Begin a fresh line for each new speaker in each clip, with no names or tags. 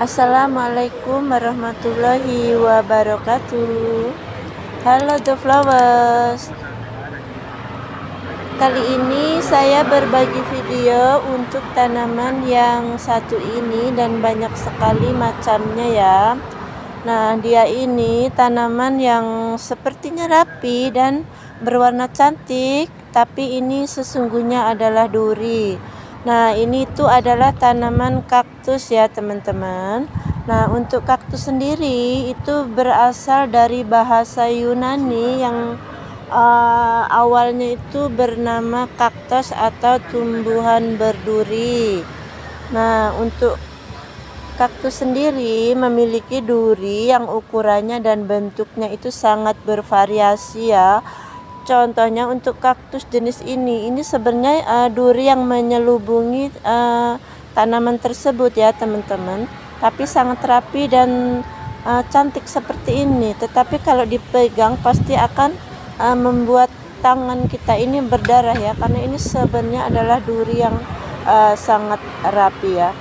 Assalamualaikum warahmatullahi wabarakatuh. Halo The Flowers. Kali ini saya berbagi video untuk tanaman yang satu ini dan banyak sekali macamnya ya. Nah, dia ini tanaman yang sepertinya rapi dan berwarna cantik, tapi ini sesungguhnya adalah duri. Nah, ini tuh adalah tanaman kaktus ya teman-teman. Nah, untuk kaktus sendiri itu berasal dari bahasa Yunani yang awalnya itu bernama kaktus atau tumbuhan berduri. Nah, untuk kaktus sendiri memiliki duri yang ukurannya dan bentuknya itu sangat bervariasi ya. Contohnya untuk kaktus jenis ini sebenarnya duri yang menyelubungi tanaman tersebut ya teman-teman, tapi sangat rapi dan cantik seperti ini. Tetapi kalau dipegang pasti akan membuat tangan kita ini berdarah ya, karena ini sebenarnya adalah duri yang sangat rapi ya.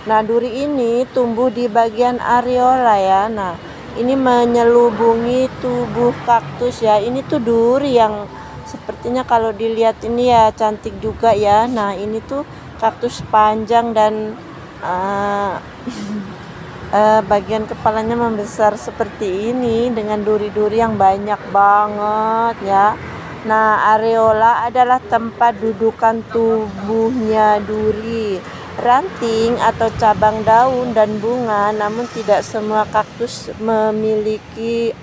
Nah, duri ini tumbuh di bagian areola ya. Nah, ini menyelubungi tubuh kaktus ya. Ini tuh duri yang sepertinya kalau dilihat ini ya cantik juga ya. Nah, ini tuh kaktus panjang dan bagian kepalanya membesar seperti ini dengan duri-duri yang banyak banget ya. Nah, areola adalah tempat dudukan tubuhnya duri, ranting atau cabang daun dan bunga. Namun tidak semua kaktus memiliki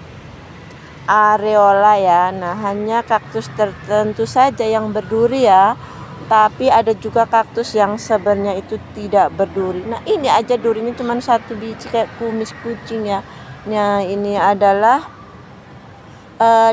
areola ya. Nah, hanya kaktus tertentu saja yang berduri ya. Tapi ada juga kaktus yang sebenarnya itu tidak berduri. Nah, ini aja durinya cuma satu biji kayak kumis kucing ya. Nah, ini adalah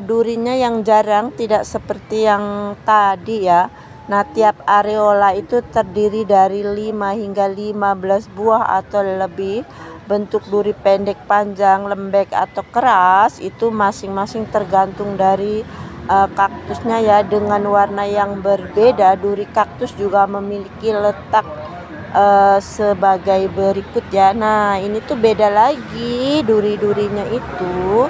durinya yang jarang, tidak seperti yang tadi ya. Nah, tiap areola itu terdiri dari 5 hingga 15 buah atau lebih. Bentuk duri pendek, panjang, lembek atau keras itu masing-masing tergantung dari kaktusnya ya. Dengan warna yang berbeda, duri kaktus juga memiliki letak sebagai berikut ya. Nah, ini tuh beda lagi duri-durinya itu.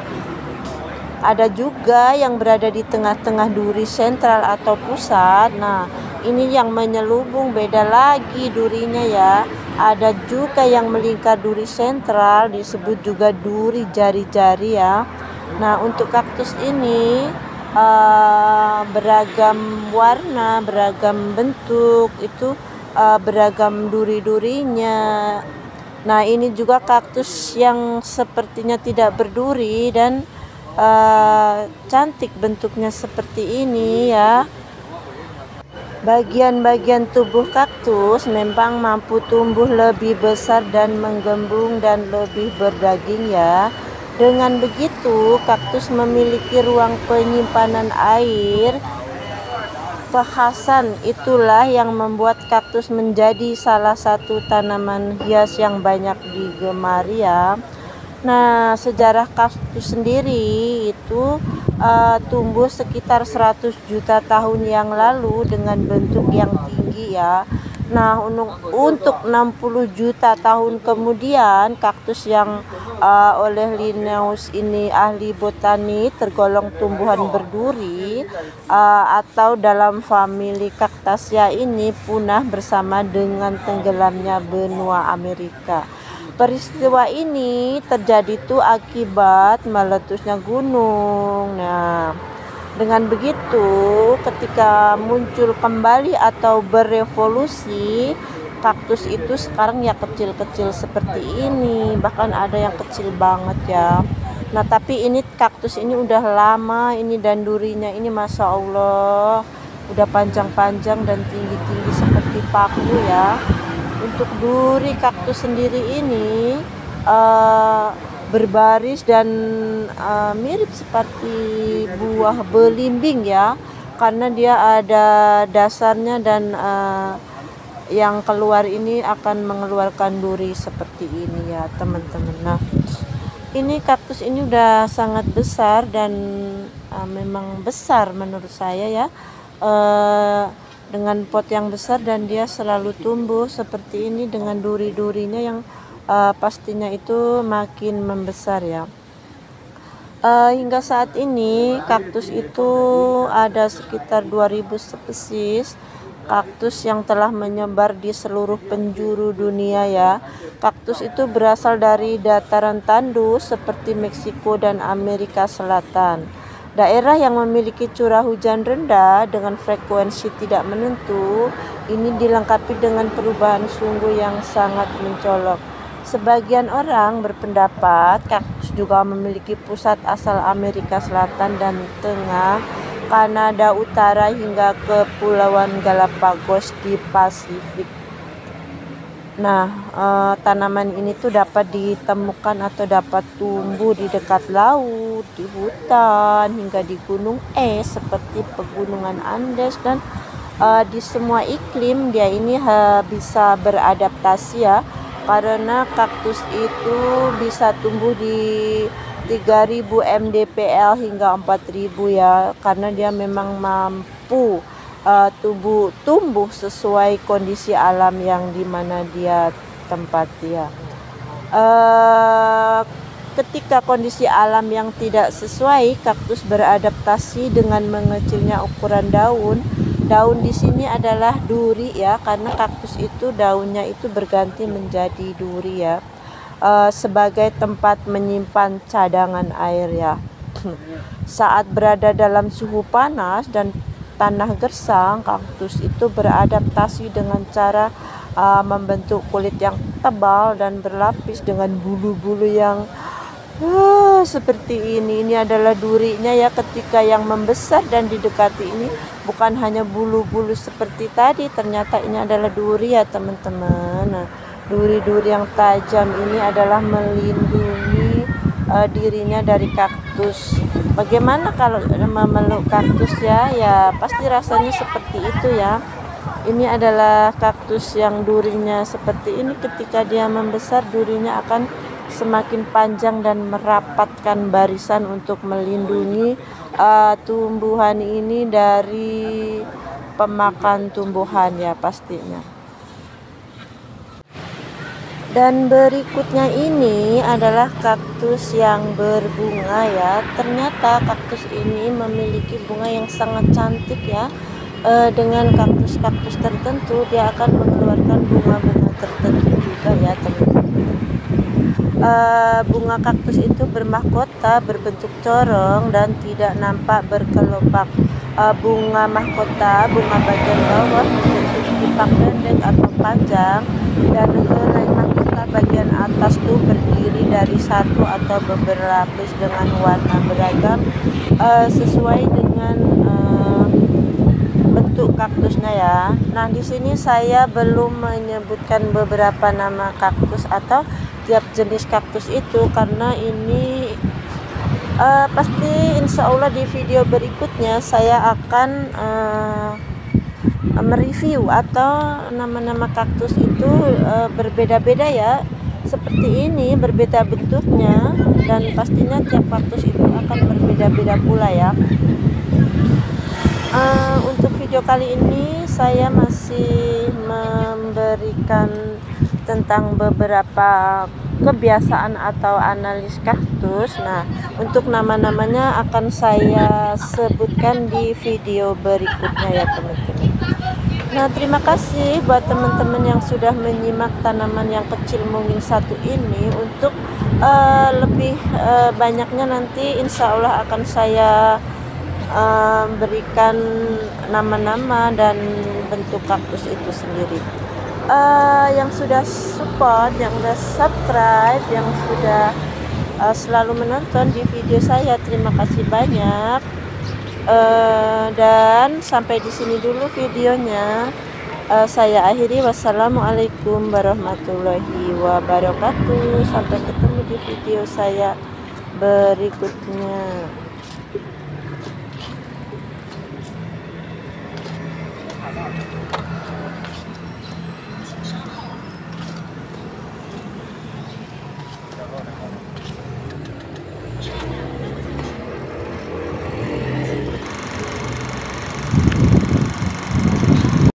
Ada juga yang berada di tengah-tengah duri sentral atau pusat. Nah, ini yang menyelubung, beda lagi durinya ya. Ada juga yang melingkar duri sentral, disebut juga duri jari-jari ya. Nah, untuk kaktus ini beragam warna, beragam bentuk, itu beragam duri-durinya. Nah, ini juga kaktus yang sepertinya tidak berduri dan cantik bentuknya seperti ini ya. Bagian-bagian tubuh kaktus memang mampu tumbuh lebih besar dan menggembung dan lebih berdaging ya. Dengan begitu, kaktus memiliki ruang penyimpanan air. Kekhasan itulah yang membuat kaktus menjadi salah satu tanaman hias yang banyak digemari ya. Nah, sejarah kaktus sendiri itu tumbuh sekitar 100 juta tahun yang lalu dengan bentuk yang tinggi ya. Nah, untuk 60 juta tahun kemudian kaktus yang oleh Linnaeus ini ahli botani tergolong tumbuhan berduri atau dalam famili Cactaceae ini punah bersama dengan tenggelamnya benua Amerika. Peristiwa ini terjadi tuh akibat meletusnya gunung. Nah, dengan begitu ketika muncul kembali atau berevolusi, kaktus itu sekarang ya kecil-kecil seperti ini, bahkan ada yang kecil banget ya. Nah, tapi ini kaktus ini udah lama ini dan durinya ini Masya Allah udah panjang-panjang dan tinggi-tinggi seperti paku ya. Untuk duri kaktus sendiri ini berbaris dan mirip seperti buah belimbing ya, karena dia ada dasarnya dan yang keluar ini akan mengeluarkan duri seperti ini ya teman-teman. Nah, ini kaktus ini udah sangat besar dan memang besar menurut saya ya, dengan pot yang besar, dan dia selalu tumbuh seperti ini dengan duri-durinya yang pastinya itu makin membesar ya. Hingga saat ini kaktus itu ada sekitar 2000 spesies kaktus yang telah menyebar di seluruh penjuru dunia ya. Kaktus itu berasal dari dataran tandus seperti Meksiko dan Amerika Selatan. Daerah yang memiliki curah hujan rendah dengan frekuensi tidak menentu ini dilengkapi dengan perubahan suhu yang sangat mencolok. Sebagian orang berpendapat kaktus juga memiliki pusat asal Amerika Selatan dan Tengah, Kanada Utara hingga Kepulauan Galapagos di Pasifik. Nah, tanaman ini tuh dapat ditemukan atau dapat tumbuh di dekat laut, di hutan, hingga di gunung es seperti pegunungan Andes, dan di semua iklim dia ini bisa beradaptasi ya, karena kaktus itu bisa tumbuh di 3000 mdpl hingga 4000 ya, karena dia memang mampu tumbuh sesuai kondisi alam yang dimana dia tempati ya. Ketika kondisi alam yang tidak sesuai, kaktus beradaptasi dengan mengecilnya ukuran daun. Daun di sini adalah duri ya, karena kaktus itu daunnya itu berganti menjadi duri ya, sebagai tempat menyimpan cadangan air ya. Saat berada dalam suhu panas dan tanah gersang, kaktus itu beradaptasi dengan cara membentuk kulit yang tebal dan berlapis dengan bulu-bulu yang seperti ini. Ini adalah durinya ya. Ketika yang membesar dan didekati ini bukan hanya bulu-bulu seperti tadi, ternyata ini adalah duri ya teman-teman. Nah, duri-duri yang tajam ini adalah melindungi dirinya dari kaktus. Bagaimana kalau memeluk kaktus ya? Ya pasti rasanya seperti itu ya. Ini adalah kaktus yang durinya seperti ini. Ketika dia membesar, durinya akan semakin panjang dan merapatkan barisan untuk melindungi tumbuhan ini dari pemakan tumbuhan ya pastinya. Dan berikutnya ini adalah kaktus yang berbunga ya. Ternyata kaktus ini memiliki bunga yang sangat cantik ya. Dengan kaktus-kaktus tertentu dia akan mengeluarkan bunga-bunga tertentu juga ya teman-teman. Bunga kaktus itu bermahkota, berbentuk corong dan tidak nampak berkelopak. Bunga mahkota, bunga bagian bawah membentuk pipak pendek atau panjang, dan helai mahkota bagian atas tuh berdiri dari satu atau beberapa lapis dengan warna beragam sesuai dengan bentuk kaktusnya ya. Nah, di sini saya belum menyebutkan beberapa nama kaktus atau tiap jenis kaktus itu, karena ini pasti insya Allah di video berikutnya saya akan mereview atau nama-nama kaktus itu berbeda-beda ya, seperti ini berbeda bentuknya, dan pastinya tiap kaktus itu akan berbeda-beda pula ya. Untuk video kali ini saya masih memberikan tentang beberapa kebiasaan atau analis kaktus. Nah, untuk nama-namanya akan saya sebutkan di video berikutnya ya teman-teman. Nah, terima kasih buat teman-teman yang sudah menyimak tanaman yang kecil mungil satu ini. Untuk lebih banyaknya nanti insya Allah akan saya berikan nama-nama dan bentuk kaktus itu sendiri. Yang sudah support, yang sudah subscribe, yang sudah selalu menonton di video saya, terima kasih banyak. Dan sampai di sini dulu videonya. Saya akhiri. Wassalamualaikum warahmatullahi wabarakatuh. Sampai ketemu di video saya berikutnya.